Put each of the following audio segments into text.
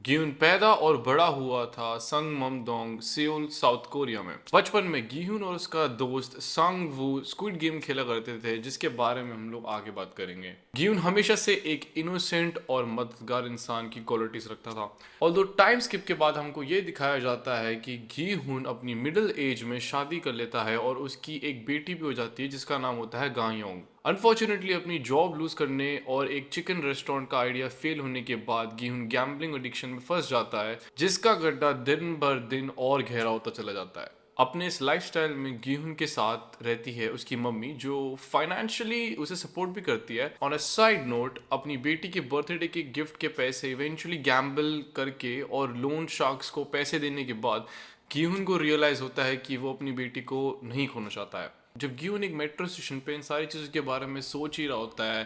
गिहुन पैदा और बड़ा हुआ था संगममदोंग, सेउल, साउथ कोरिया में। बचपन में गिहुन और उसका दोस्त सांग वू स्क्विड गेम खेला करते थे, जिसके बारे में हम लोग आगे बात करेंगे। गिहुन हमेशा से एक इनोसेंट और मददगार इंसान की क्वालिटीज रखता था। ऑल्दो टाइम स्किप के बाद हमको ये दिखाया जाता है कि गिहुन अपनी मिडिल एज में शादी कर लेता है और उसकी एक बेटी भी हो जाती है जिसका नाम होता है गायोंग। अनफॉर्चुनेटली अपनी जॉब लूज करने और एक चिकन रेस्टोरेंट का आइडिया फेल होने के बाद गिहुन गैम्बलिंग एडिक्शन में फंस जाता है, जिसका गड्ढा दिन भर दिन और गहरा होता चला जाता है। अपने इस लाइफस्टाइल में गिहुन के साथ रहती है उसकी मम्मी, जो फाइनेंशियली उसे सपोर्ट भी करती है। ऑन अ साइड नोट, अपनी बेटी के बर्थडे के गिफ्ट के पैसे इवेंचुअली गैम्बल करके और लोन शार्क्स को पैसे देने के बाद गिहुन को रियलाइज होता है कि वो अपनी बेटी को नहीं खोना चाहता है। जब गिहुन एक मेट्रो स्टेशन पे इन सारी चीज़ों के बारे में सोच ही रहा होता है,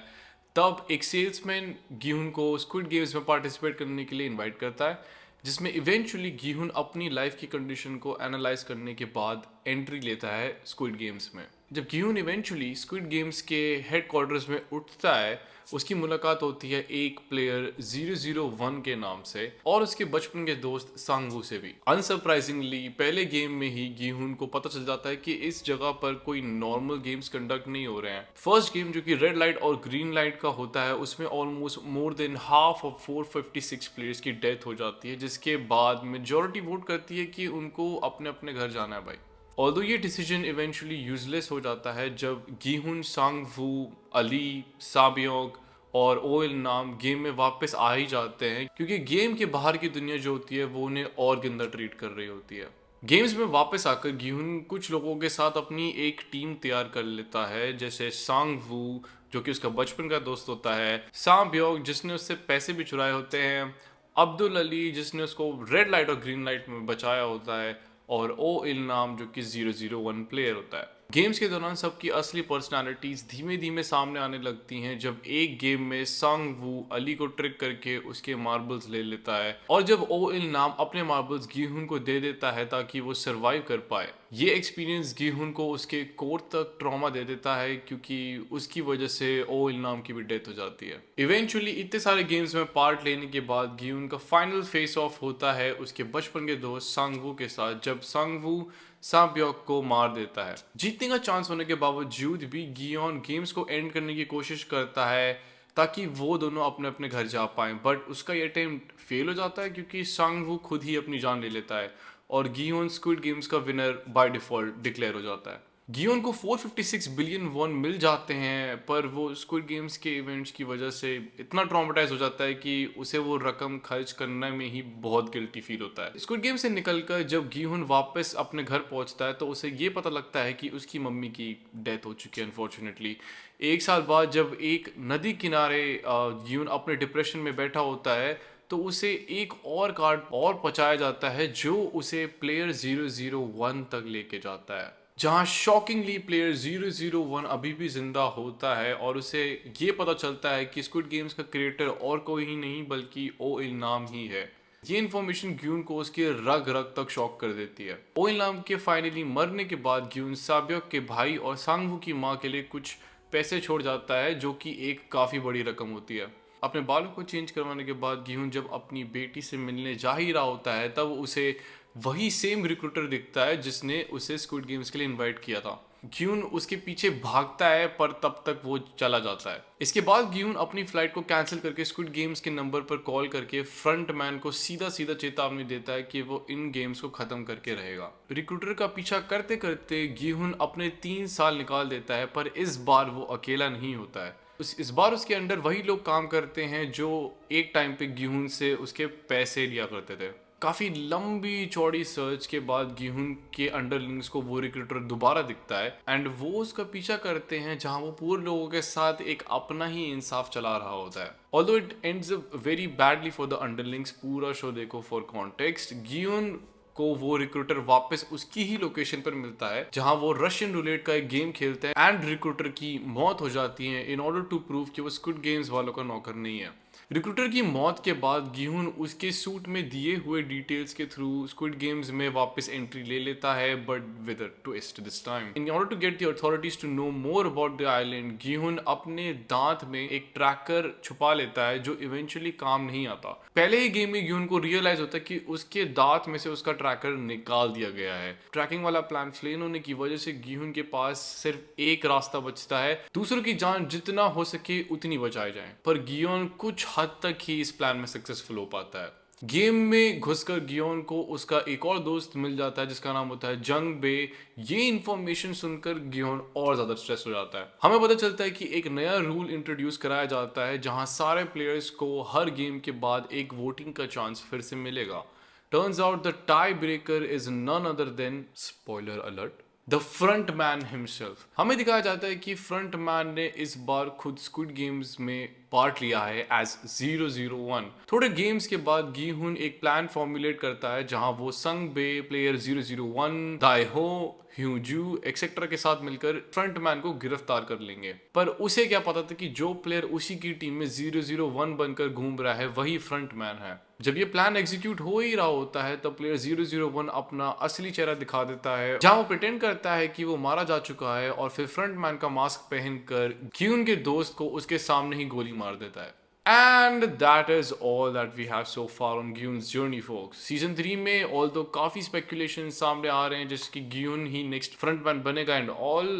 तब एक सेल्समैन गिहुन को स्क्विड गेम्स में पार्टिसिपेट करने के लिए इनवाइट करता है, जिसमें इवेंचुअली गिहुन अपनी लाइफ की कंडीशन को एनालाइज करने के बाद एंट्री लेता है स्क्विड गेम्स में। जब गिहुन इवेंचुअली स्क्विड गेम्स के हेडक्वार्टर्स में उठता है, उसकी मुलाकात होती है एक प्लेयर 001 के नाम से और उसके बचपन के दोस्त सांगवू से भी। अनसरप्राइजिंगली पहले गेम में ही गिहुन को पता चल जाता है कि इस जगह पर कोई नॉर्मल गेम्स कंडक्ट नहीं हो रहे हैं। फर्स्ट गेम जो कि रेड लाइट और ग्रीन लाइट का होता है, उसमें almost more than half of 456 players की डेथ हो जाती है, जिसके बाद मेजोरिटी वोट करती है कि उनको अपने अपने घर जाना है भाई। ऑल्दो ये डिसीजन इवेंचुअली यूजलेस हो जाता है जब गिहुन, सांगवू, अली, साबियोग और ओइल नाम गेम में वापस आ ही जाते हैं, क्योंकि गेम के बाहर की दुनिया जो होती है वो उन्हें और गंदा ट्रीट कर रही होती है। गेम्स में वापस आकर गिहुन कुछ लोगों के साथ अपनी एक टीम तैयार कर लेता है, जैसे सांगवू जो कि उसका बचपन का दोस्त होता है, सांब्योग जिसने उससे पैसे भी चुराए होते हैं, अब्दुल अली जिसने उसको रेड लाइट और ग्रीन लाइट में बचाया होता है, और ओ इल नाम जो कि 001 प्लेयर होता है। गेम्स के दौरान सबकी असली पर्सनालिटीज धीमे धीमे सामने आने लगती हैं, जब एक गेम में सांग वू अली को ट्रिक करके उसके मार्बल्स ले लेता है और जब ओ इल नाम अपने मार्बल्स गिहुन को दे देता है ताकि वो सरवाइव कर पाए। ये एक्सपीरियंस गिहुन को उसके कोर तक ट्रॉमा दे देता है, क्योंकि उसकी वजह से ओ इल नाम की भी डेथ हो जाती है। इवेंचुअली इतने सारे गेम्स में पार्ट लेने के बाद गिहुन का फाइनल फेस ऑफ होता है उसके बचपन के दोस्त सांगवू के साथ, जब सांगवू सांब्योक को मार देता है। जीतने का चांस होने के बावजूद भी गियोन गेम्स को एंड करने की कोशिश करता है ताकि वो दोनों अपने अपने घर जा पाएं, बट उसका ये अटेम्प्ट फेल हो जाता है क्योंकि सांगवू खुद ही अपनी जान ले लेता है और गियोन स्क्विड गेम्स का विनर बाय डिफॉल्ट डिक्लेयर हो जाता है। गियोन को 456 बिलियन वॉन मिल जाते हैं, पर वो स्क्विड गेम्स के इवेंट्स की वजह से इतना ट्रॉमेटाइज हो जाता है कि उसे वो रकम खर्च करने में ही बहुत गिल्टी फील होता है। स्क्विड गेम से निकलकर जब गियोन वापस अपने घर पहुंचता है तो उसे ये पता लगता है कि उसकी मम्मी की डेथ हो चुकी है अनफॉर्चुनेटली। एक साल बाद जब एक नदी किनारे गियोन अपने डिप्रेशन में बैठा होता है, तो उसे एक और कार्ड और पहुंचाया जाता है जो उसे प्लेयर 001 तक लेके जाता है, जहां शॉकिंगली प्लेयर 001 अभी भी जिंदा होता है और उसे ये पता चलता है कि स्क्विड गेम्स का क्रिएटर और कोई ही नहीं बल्कि ओ इल नाम ही है। ये इन्फॉर्मेशन ग्यून को उसके रग रग तक शॉक कर देती है। ओ इल नाम के फाइनली मरने के बाद ग्यून साब्योक के भाई और सांगवू की माँ के लिए कुछ पैसे छोड़ जाता है, जो कि एक काफ़ी बड़ी रकम होती है। अपने बालों को चेंज करवाने के बाद गिहुन जब अपनी बेटी से मिलने जा ही रहा होता है, तब उसे वही सेम रिक्रूटर दिखता है जिसने उसे स्क्विड गेम्स के लिए इनवाइट किया था। गिहुन उसके पीछे भागता है, पर तब तक वो चला जाता है। इसके बाद गिहुन अपनी फ्लाइट को कैंसिल करके स्क्विड गेम्स के नंबर पर कॉल करके फ्रंट मैन को सीधा सीधा चेतावनी देता है कि वो इन गेम्स को खत्म करके रहेगा। रिक्रूटर का पीछा करते करते गिहुन अपने 3 साल निकाल देता है, पर इस बार वो अकेला नहीं होता है। इस बार उसके अंडर वही लोग काम करते हैं जो एक टाइम पे गिहुन से उसके पैसे लिया करते थे। काफ़ी लंबी चौड़ी सर्च के बाद गिहुन के अंडरलिंग्स को वो रिक्रूटर दोबारा दिखता है एंड वो उसका पीछा करते हैं, जहां वो पूरे लोगों के साथ एक अपना ही इंसाफ चला रहा होता है। Although it ends up very badly for the underlings, पूरा शो देखो फॉर कॉन्टेक्स्ट। गिहुन को वो रिक्रूटर वापस उसकी ही लोकेशन पर मिलता है जहां वो रशियन रूलेट का एक गेम खेलते हैं एंड रिक्रूटर की मौत हो जाती है इन ऑर्डर टू प्रूव कि वो स्क्विड गेम्स वालों का नौकर नहीं है। रिक्रूटर की मौत के बाद गिहुन उसके सूट में दिए हुए डिटेल्स के थ्रू स्क्विड गेम्स में वापस एंट्री ले लेता है, but with a twist this time. In order to get the authorities to know more about the island, Gihun अपने दांत में एक ट्रैकर छुपा लेता है जो इवेंचुअली काम नहीं आता। पहले ही गेम में गिहुन को रियलाइज होता है कि उसके दांत में से उसका ट्रैकर निकाल दिया गया है। ट्रैकिंग वाला प्लान फेल होने की वजह से गिहुन के पास सिर्फ एक रास्ता बचता है, दूसरों की जान जितना हो सके उतनी बचाई जाए। पर गियोन कुछ हद तक ही इस प्लान में सक्सेसफुल हो पाता है। गेम में घुसकर गियोन को उसका एक और दोस्त मिल जाता है जिसका नाम होता है जंग बे। ये इंफॉर्मेशन सुनकर गियोन और ज्यादा स्ट्रेस हो जाता है। हमें पता चलता है कि एक नया रूल इंट्रोड्यूस कराया जाता है जहां सारे प्लेयर्स को हर गेम के बाद एक वोटिंग का चांस फिर से मिलेगा। Turns out the tie breaker is none other than, spoiler alert, the front man himself. हमें दिखाया जाता है कि फ्रंट मैन ने इस बार खुद स्क्विड गेम्स में पार्ट लिया है एज 001। थोड़े गेम्स के बाद गिहुन एक प्लान फॉर्मुलेट करता है जहां वो संग बे, प्लेयर 001, दाई हो, ह्यूजू एक्सेट्रा के साथ मिलकर फ्रंट मैन को गिरफ्तार कर लेंगे। पर उसे क्या पता था कि जो प्लेयर उसी की टीम में 001 बनकर घूम रहा है वही फ्रंट मैन है। जब ये प्लान एग्जीक्यूट हो ही रहा होता है तब प्लेयर 001 अपना असली चेहरा दिखा देता है, जहां वो प्रिटेंड करता है कि वो मारा जा चुका है और फिर फ्रंट मैन का मास्क पहनकर गियुन के दोस्त को उसके सामने ही गोली मार देता है। And that is all that we have so far on Gyun's journey, folks. Season 3 में although काफी speculation सामने आ रहे हैं जैसे कि Gyun ही next frontman बनेगा and all.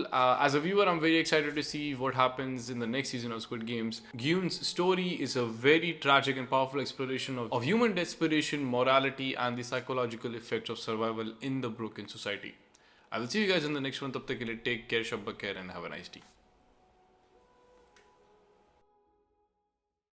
As a viewer, I'm very excited to see what happens in the next season of Squid Games. Gyun's story is a very tragic and powerful exploration of human desperation, morality, and the psychological effects of survival in the broken society. I will see you guys in the next one. तब तक के लिए take care, Shabba care, and have a nice day.